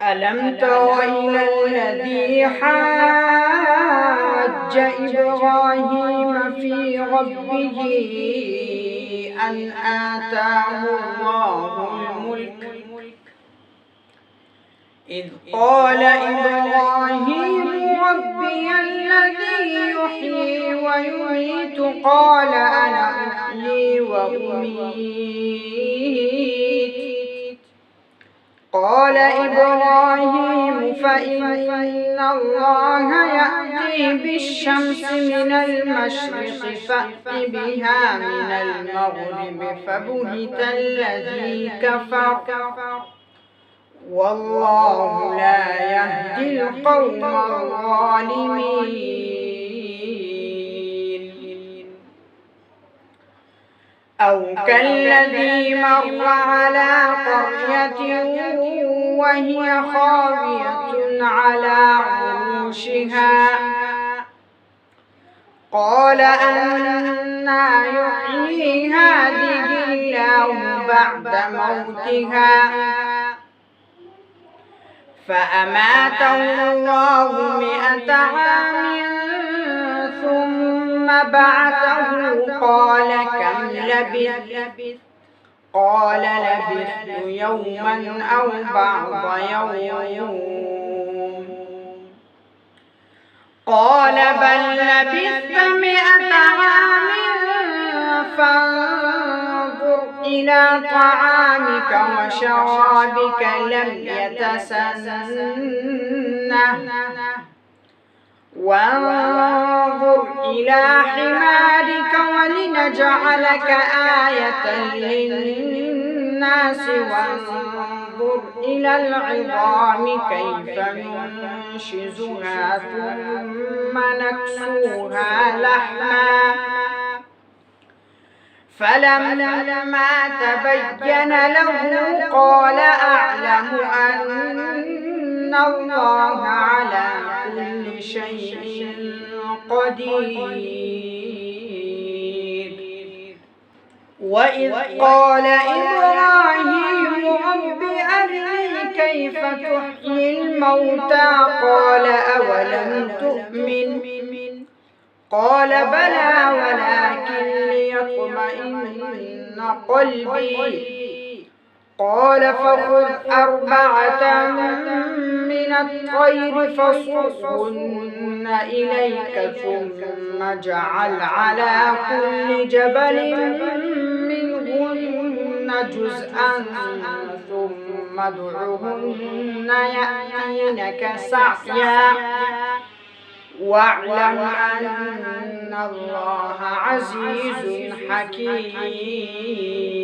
ألم تر إلى الذي حاج إبراهيم في ربه أن آتاه الله الملك إذ قال إبراهيم ربي الذي يحيي ويميت قال أنا أحيي وأميت قال إبراهيم فإن الله يأتي بالشمس من المشرق فأت بها من المغرب فبهت الذي كفر والله لا يهدي القوم الظالمين أو كالذي مر على قرية وهي خاوية على عروشها قال أنى يحيي هذه الله بعد موتها فأماته الله 100 عام ثم بعثه قال كم لبثت قال لبثت يوما أو بعض يوم قال بل لبثت 100 عام فانظر إلى طعامك وشرابك لم يتسنه وانظر إلى حمارك ولنجعلك آية للناس وانظر إلى العظام كيف ننشزها ثم نكسوها لحما فلما تبين له قال أعلم أن الله على كل شيء قدير وإذ قال إبراهيم رب أرني كيف تحيي الموتى قال أولم تؤمن قال بلى ولكن ليطمئن قلبي قال فخذ 4 من الطير فصرهن إليك ثم اجعل على كل جبل منهن جزءا ثم ادعهن يأتينك سعيا واعلم أن الله عزيز حكيم